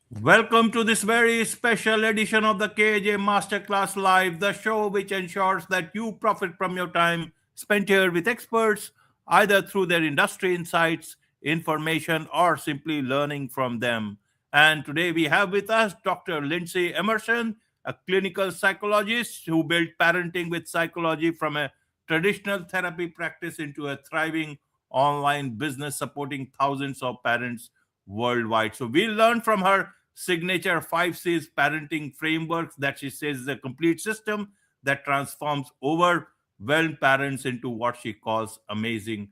Welcome to this very special edition of the KAJ Masterclass Live, the show which ensures that you profit from your time spent here with experts, either through their industry insights, information, or simply learning from them. And today we have with us Dr. Lindsay Emmerson, a clinical psychologist who built parenting with psychology from a traditional therapy practice into a thriving online business supporting thousands of parents worldwide. So we learned from her signature 5 C's parenting framework that she says is a complete system that transforms overwhelmed parents into what she calls amazing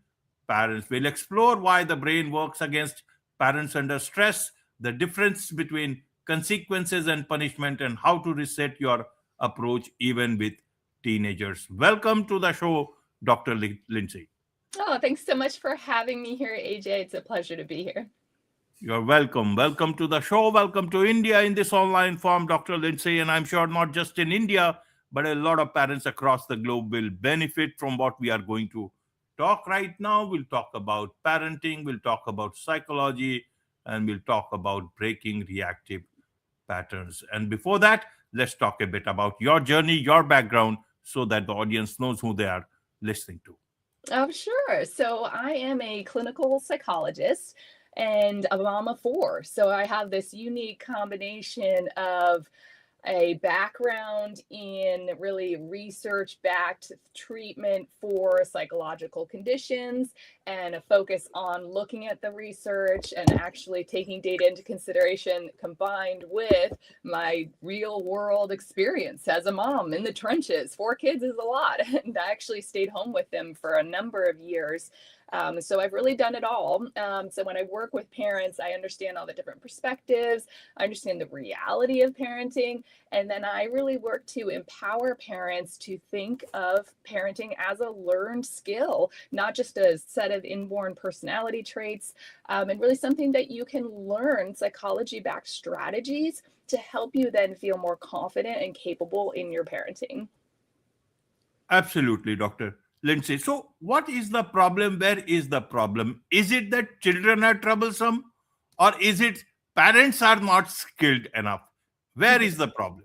parents. We'll explore why the brain works against parents under stress, the difference between consequences and punishment, and how to reset your approach even with teenagers. Welcome to the show, Dr. Lindsay. Oh, thanks so much for having me here, AJ. It's a pleasure to be here. You're welcome. Welcome to the show. Welcome to India in this online form, Dr. Lindsay. And I'm sure not just in India, but a lot of parents across the globe will benefit from what we are going to talk right now. We'll talk about parenting, we'll talk about psychology, and we'll talk about breaking reactive patterns. And before that, let's talk a bit about your journey, your background, so that the audience knows who they are listening to. Oh, sure. So I am a clinical psychologist and a mom of four. So I have this unique combination of a background in really research backed treatment for psychological conditions and a focus on looking at the research and actually taking data into consideration combined with my real world experience as a mom in the trenches. Four kids is a lot. And I actually stayed home with them for a number of years. So I've really done it all. So when I work with parents, I understand all the different perspectives. I understand the reality of parenting. And then I really work to empower parents to think of parenting as a learned skill, not just a set of inborn personality traits, and really something that you can learn psychology backed strategies to help you then feel more confident and capable in your parenting. Absolutely, Dr. Lindsay. So, what is the problem? Where is the problem? Is it that children are troublesome, or is it parents are not skilled enough? Where is the problem?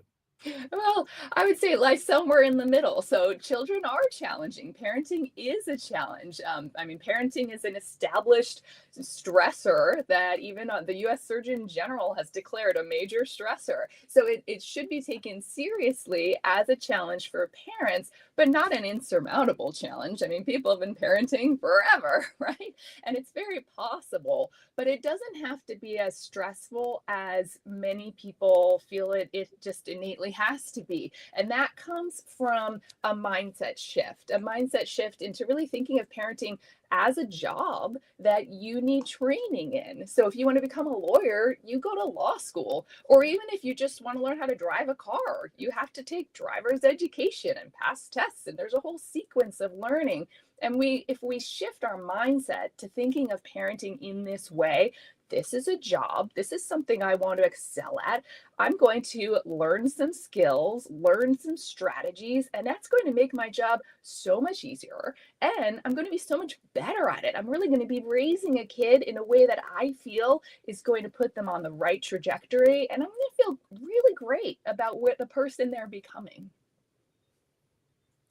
Well, I would say it lies somewhere in the middle. So children are challenging. Parenting is a challenge. Parenting is an established stressor that even the U.S. Surgeon General has declared a major stressor. So it should be taken seriously as a challenge for parents, but not an insurmountable challenge. I mean, people have been parenting forever, right? And it's very possible, but it doesn't have to be as stressful as many people feel it just innately has to be. And that comes from a mindset shift into really thinking of parenting as a job that you need training in. So if you want to become a lawyer, you go to law school. Or even if you just want to learn how to drive a car, you have to take driver's education and pass tests. And there's a whole sequence of learning. And if we shift our mindset to thinking of parenting in this way, this is a job. This is something I want to excel at. I'm going to learn some skills, learn some strategies, and that's going to make my job so much easier. And I'm going to be so much better at it. I'm really going to be raising a kid in a way that I feel is going to put them on the right trajectory. And I'm going to feel really great about what the person they're becoming.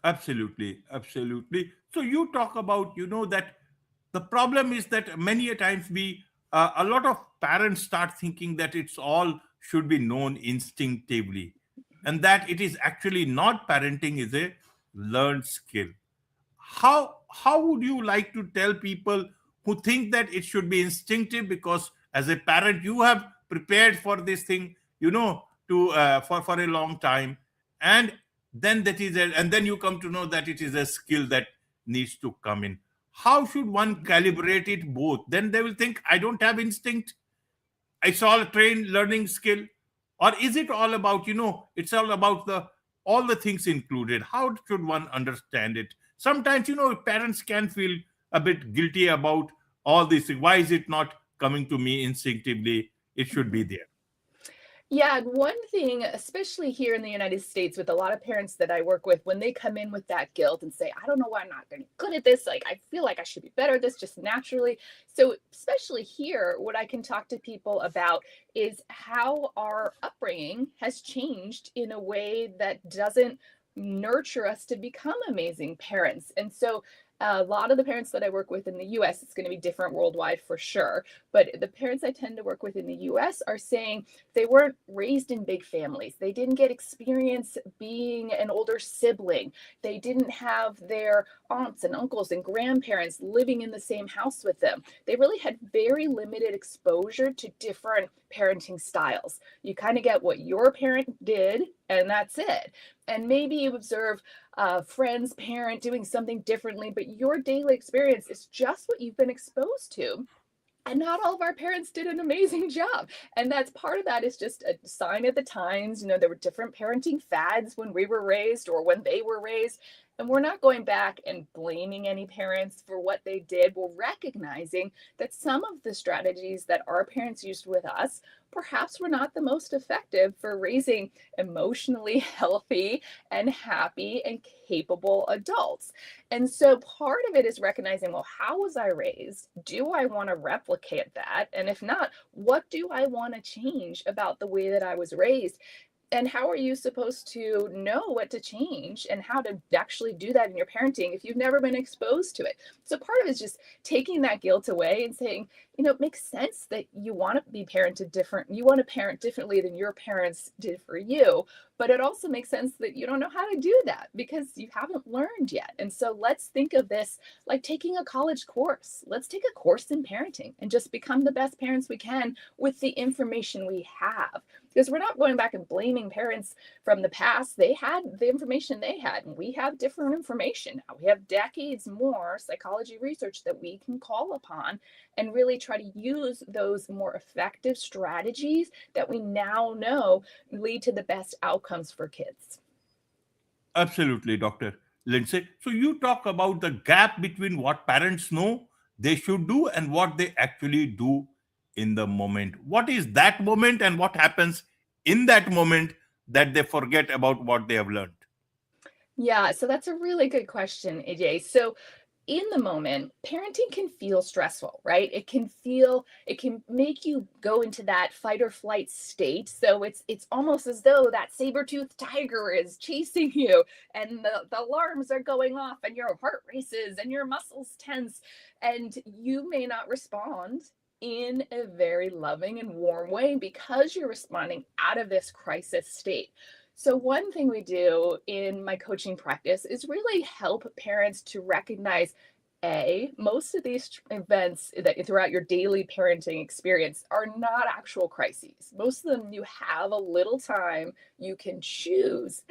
Absolutely, absolutely. So you talk about, that the problem is that many a times a lot of parents start thinking that it's all should be known instinctively, and that it is actually not. Parenting is a learned skill. How would you like to tell people who think that it should be instinctive, because as a parent you have prepared for this thing, to for a long time, and and then you come to know that it is a skill that needs to come in. How should one calibrate it both? Then they will think, I don't have instinct, it's all a trained learning skill. Or is it all about, it's all about the all the things included? How should one understand it? Sometimes, parents can feel a bit guilty about all this. Why is it not coming to me instinctively? It should be Mhm. there. Yeah, and one thing, especially here in the United States, with a lot of parents that I work with, when they come in with that guilt and say, I don't know why I'm not gonna be good at this, like I feel like I should be better at this just naturally. So, especially here, what I can talk to people about is how our upbringing has changed in a way that doesn't nurture us to become amazing parents. And so, a lot of the parents that I work with in the US, it's going to be different worldwide for sure. But the parents I tend to work with in the US are saying, they weren't raised in big families. They didn't get experience being an older sibling. They didn't have their aunts and uncles and grandparents living in the same house with them. They really had very limited exposure to different parenting styles. You kind of get what your parent did, and that's it. And maybe you observe a friend's parent doing something differently, but your daily experience is just what you've been exposed to. And not all of our parents did an amazing job. And that's part of that is just a sign of the times. You know, there were different parenting fads when we were raised or when they were raised. And we're not going back and blaming any parents for what they did. We're recognizing that some of the strategies that our parents used with us perhaps were not the most effective for raising emotionally healthy and happy and capable adults. And so part of it is recognizing, well, how was I raised? Do I want to replicate that? And if not, what do I want to change about the way that I was raised? And how are you supposed to know what to change and how to actually do that in your parenting if you've never been exposed to it? So part of it is just taking that guilt away and saying, you know, it makes sense that you want to be parented different. You want to parent differently than your parents did for you. But it also makes sense that you don't know how to do that because you haven't learned yet. And so let's think of this like taking a college course. Let's take a course in parenting and just become the best parents we can with the information we have, because we're not going back and blaming parents from the past. They had the information they had, and we have different information now. We have decades more psychology research that we can call upon and really try to use those more effective strategies that we now know lead to the best outcomes for kids. Absolutely, Dr. Lindsay. So you talk about the gap between what parents know they should do and what they actually do in the moment. What is that moment and what happens in that moment that they forget about what they have learned? Yeah, so that's a really good question, AJ. So in the moment, parenting can feel stressful, right? It can make you go into that fight or flight state. So it's almost as though that saber-toothed tiger is chasing you and the alarms are going off and your heart races and your muscles tense and you may not respond in a very loving and warm way because you're responding out of this crisis state. So, one thing we do in my coaching practice is really help parents to recognize most of these events that throughout your daily parenting experience are not actual crises. Most of them you have a little time, you can choose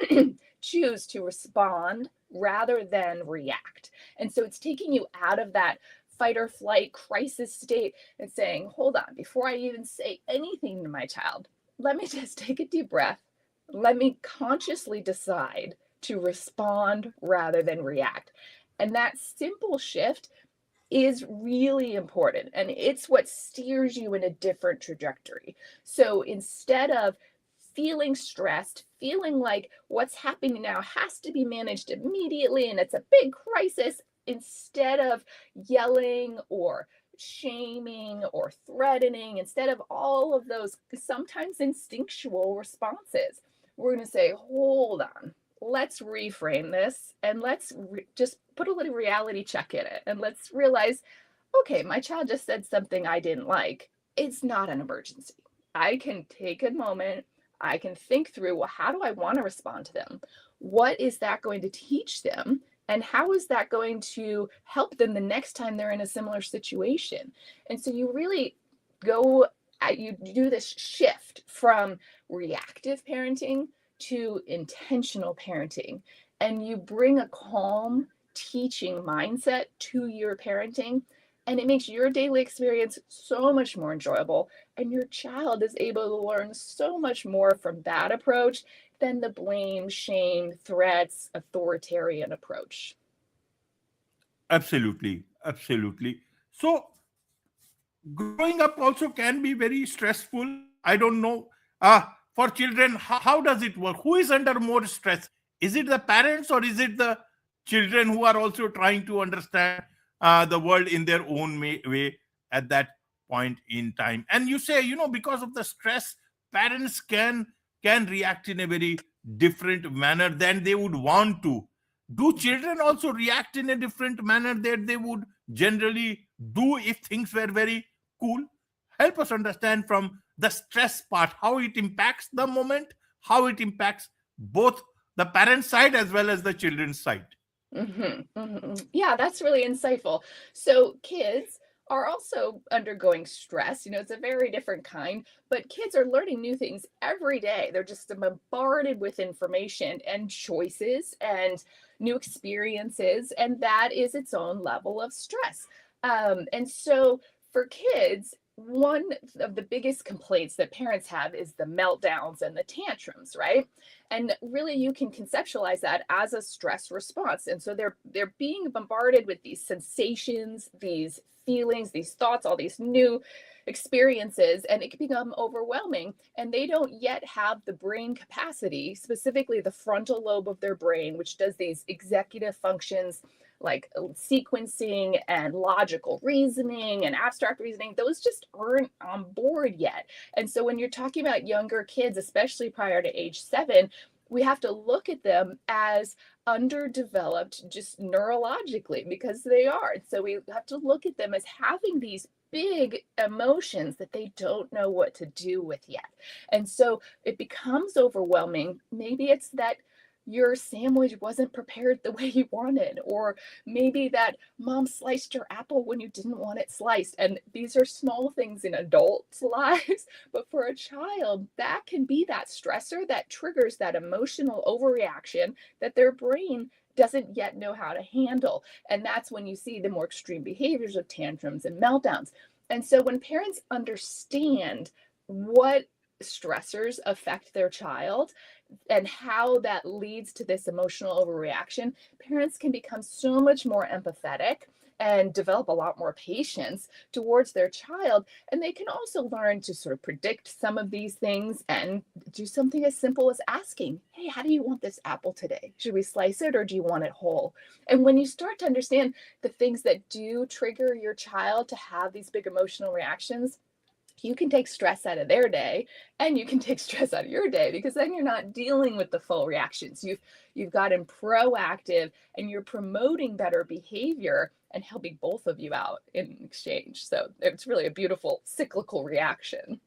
choose to respond rather than react. And so it's taking you out of that fight or flight crisis state and saying, hold on, before I even say anything to my child, let me just take a deep breath. Let me consciously decide to respond rather than react. And that simple shift is really important. And it's what steers you in a different trajectory. So instead of feeling stressed, feeling like what's happening now has to be managed immediately and it's a big crisis, instead of yelling or shaming or threatening, instead of all of those sometimes instinctual responses, we're going to say, hold on, let's reframe this and let's just put a little reality check in it. And let's realize, okay, my child just said something I didn't like. It's not an emergency. I can take a moment. I can think through, well, how do I want to respond to them? What is that going to teach them? And how is that going to help them the next time they're in a similar situation? And so you really you do this shift from reactive parenting to intentional parenting. And you bring a calm teaching mindset to your parenting. And it makes your daily experience so much more enjoyable. And your child is able to learn so much more from that approach than the blame, shame, threats, authoritarian approach. Absolutely. Absolutely. So growing up also can be very stressful. I don't know. for children, how does it work? Who is under more stress? Is it the parents or is it the children who are also trying to understand the world in their own way at that point in time? And you say, because of the stress, parents can react in a very different manner than they would want to. Do children also react in a different manner that they would generally do if things were very cool? Help us understand from the stress part how it impacts the moment, how it impacts both the parent side as well as the children's side. Yeah, that's really insightful. So kids are also undergoing stress. It's a very different kind, but kids are learning new things every day. They're just bombarded with information and choices and new experiences, and that is its own level of stress. And so for kids, one of the biggest complaints that parents have is the meltdowns and the tantrums, right? And really you can conceptualize that as a stress response. And so they're being bombarded with these sensations, these feelings, these thoughts, all these new experiences, and it can become overwhelming, and they don't yet have the brain capacity, specifically the frontal lobe of their brain, which does these executive functions like sequencing and logical reasoning and abstract reasoning. Those just aren't on board yet. And so when you're talking about younger kids, especially prior to age 7, we have to look at them as underdeveloped just neurologically, because they are. So we have to look at them as having these big emotions that they don't know what to do with yet. And so it becomes overwhelming. Maybe it's that your sandwich wasn't prepared the way you wanted, or maybe that mom sliced your apple when you didn't want it sliced. And these are small things in adults' lives, but for a child, that can be that stressor that triggers that emotional overreaction that their brain doesn't yet know how to handle. And that's when you see the more extreme behaviors of tantrums and meltdowns. And so when parents understand what stressors affect their child and how that leads to this emotional overreaction, parents can become so much more empathetic and develop a lot more patience towards their child. And they can also learn to sort of predict some of these things and do something as simple as asking, hey, how do you want this apple today? Should we slice it or do you want it whole? And when you start to understand the things that do trigger your child to have these big emotional reactions, you can take stress out of their day and you can take stress out of your day, because then you're not dealing with the full reactions. You've gotten proactive and you're promoting better behavior and helping both of you out in exchange. So it's really a beautiful cyclical reaction.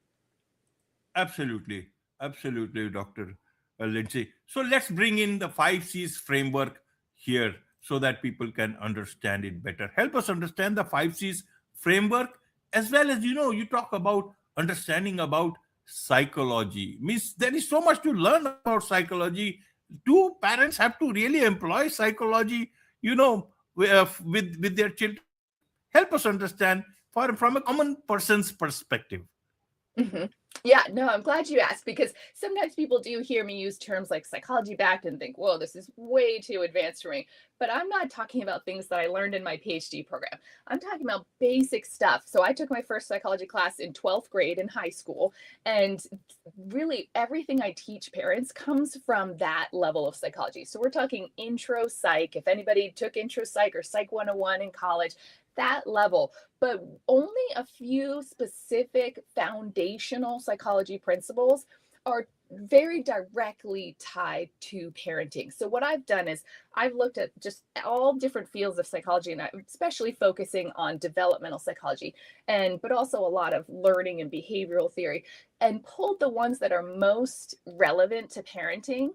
Absolutely. Absolutely, Dr. Lindsay. So let's bring in the 5 C's framework here so that people can understand it better. Help us understand the 5 C's framework, as well as, you talk about understanding about psychology. Means there is so much to learn about psychology. Do parents have to really employ psychology, with their children? Help us understand from a common person's perspective. Mhm. Yeah, no, I'm glad you asked, because sometimes people do hear me use terms like psychology backed and think, whoa, this is way too advanced for me. But I'm not talking about things that I learned in my PhD program. I'm talking about basic stuff. So I took my first psychology class in 12th grade in high school. And really everything I teach parents comes from that level of psychology. So we're talking intro psych. If anybody took intro psych or psych 101 in college, that level, but only a few specific foundational psychology principles are very directly tied to parenting. So what I've done is I've looked at just all different fields of psychology, and I'm especially focusing on developmental psychology, but also a lot of learning and behavioral theory, and pulled the ones that are most relevant to parenting.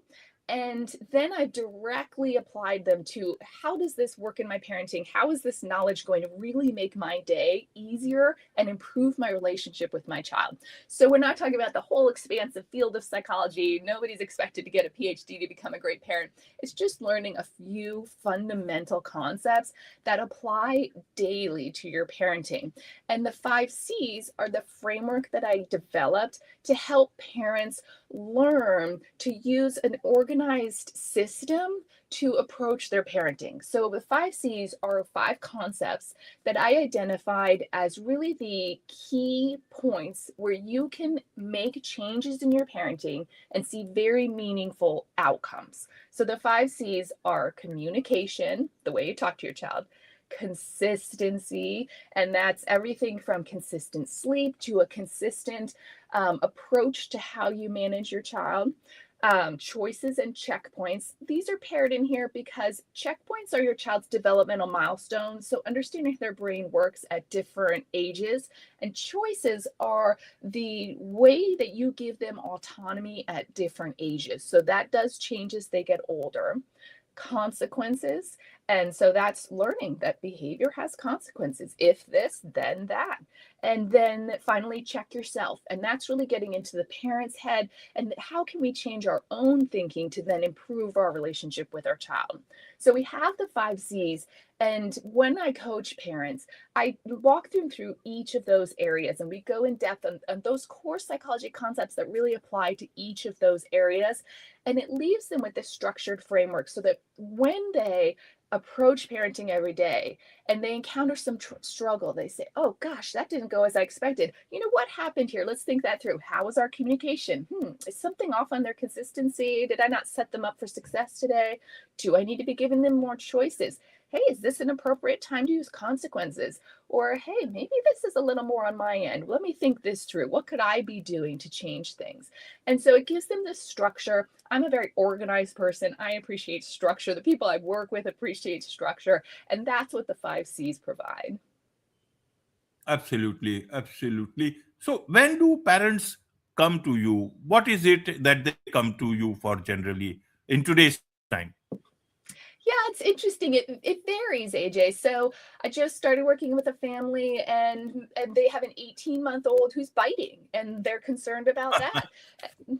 And then I directly applied them to, how does this work in my parenting? How is this knowledge going to really make my day easier and improve my relationship with my child? So we're not talking about the whole expansive field of psychology. Nobody's expected to get a PhD to become a great parent. It's just learning a few fundamental concepts that apply daily to your parenting. And the 5 C's are the framework that I developed to help parents learn to use an organized organized system to approach their parenting. So the 5 C's are 5 concepts that I identified as really the key points where you can make changes in your parenting and see very meaningful outcomes. So the 5 C's are communication, the way you talk to your child, consistency, and that's everything from consistent sleep to a consistent approach to how you manage your child. Choices and checkpoints. These are paired in here because checkpoints are your child's developmental milestones. So understanding how their brain works at different ages. And choices are the way that you give them autonomy at different ages. So that does change as they get older. Consequences. And so that's learning that behavior has consequences. If this, then that. And then finally, check yourself. And that's really getting into the parent's head and how can we change our own thinking to then improve our relationship with our child. So we have the 5 C's. And when I coach parents, I walk them through each of those areas and we go in depth on those core psychology concepts that really apply to each of those areas. And it leaves them with this structured framework so that when they approach parenting every day and they encounter some struggle, they say, oh gosh, that didn't go as I expected. You know, what happened here? Let's think that through. How was our communication? Is something off on their consistency? Did I not set them up for success today? Do I need to be giving them more choices? Hey, is this an appropriate time to use consequences? Or, hey, maybe this is a little more on my end. Let me think this through. What could I be doing to change things? And so it gives them this structure. I'm a very organized person. I appreciate structure. The people I work with appreciate structure. And that's what the 5 C's provide. Absolutely, absolutely. So when do parents come to you? What is it that they come to you for generally in today's time? Yeah, it's interesting. It varies, AJ. So I just started working with a family and they have an 18-month-old who's biting and they're concerned about that.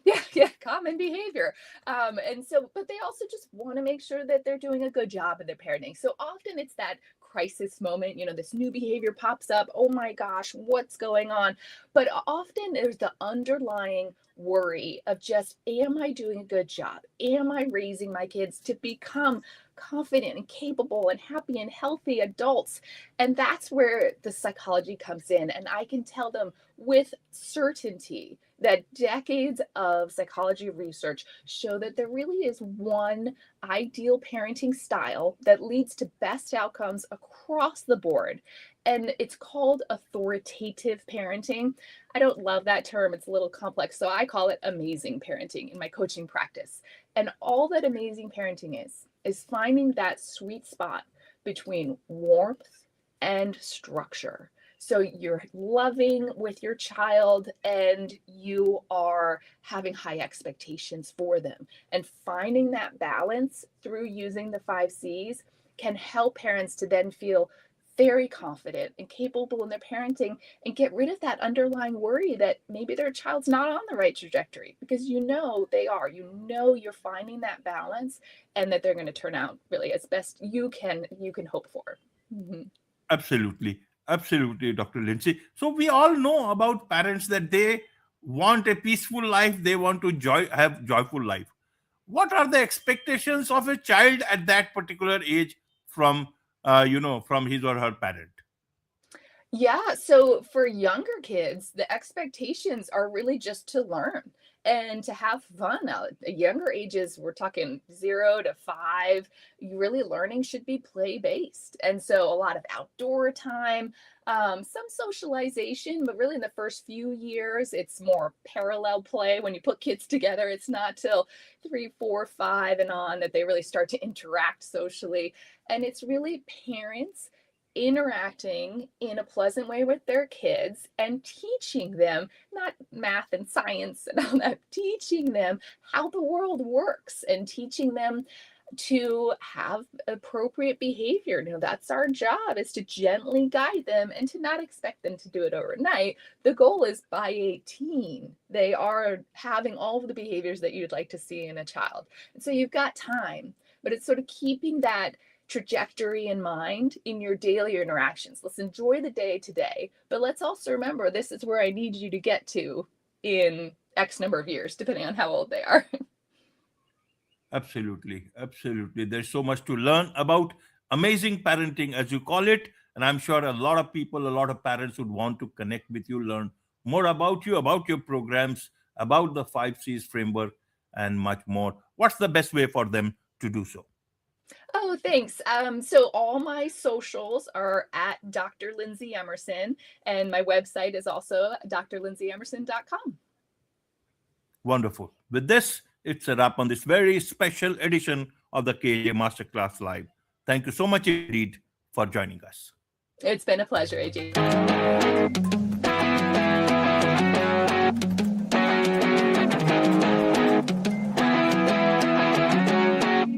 Yeah, common behavior. And so, but they also just want to make sure that they're doing a good job in their parenting. So often it's that crisis moment, this new behavior pops up. Oh my gosh, what's going on? But often there's the underlying worry of just, am I doing a good job? Am I raising my kids to become confident and capable and happy and healthy adults? And that's where the psychology comes in. And I can tell them with certainty that decades of psychology research show that there really is one ideal parenting style that leads to best outcomes across the board. And it's called authoritative parenting. I don't love that term. It's a little complex. So I call it amazing parenting in my coaching practice. And all that amazing parenting is finding that sweet spot between warmth and structure. So you're loving with your child and you are having high expectations for them. And finding that balance through using the 5 C's can help parents to then feel very confident and capable in their parenting and get rid of that underlying worry that maybe their child's not on the right trajectory, because they are. You're finding that balance and that they're going to turn out really as best you can hope for. Mm-hmm. Absolutely, absolutely, Dr. Lindsay. So we all know about parents that they want a peaceful life, they want to have joyful life. What are the expectations of a child at that particular age from from his or her parent? Yeah, so for younger kids, the expectations are really just to learn and to have fun. Now, at younger ages, we're talking 0 to 5, really learning should be play-based. And so a lot of outdoor time, some socialization, but really in the first few years, it's more parallel play. When you put kids together, it's not till 3, 4, 5 and on that they really start to interact socially. And it's really parents interacting in a pleasant way with their kids and teaching them, not math and science and all that, teaching them how the world works and teaching them to have appropriate behavior. That's our job, is to gently guide them and to not expect them to do it overnight. The goal is by 18, they are having all of the behaviors that you'd like to see in a child. And so you've got time, but it's sort of keeping that trajectory in mind in your daily interactions. Let's enjoy the day today, but let's also remember this is where I need you to get to in X number of years, depending on how old they are. Absolutely. Absolutely. There's so much to learn about amazing parenting, as you call it. And I'm sure a lot of people, a lot of parents would want to connect with you, learn more about you, about your programs, about the 5 C's framework, and much more. What's the best way for them to do so? Oh, thanks. So all my socials are at Dr. Lindsay Emerson, and my website is also drlindsayEmerson.com. Wonderful. With this, it's a wrap on this very special edition of the KJ Masterclass Live. Thank you so much indeed for joining us. It's been a pleasure, AJ.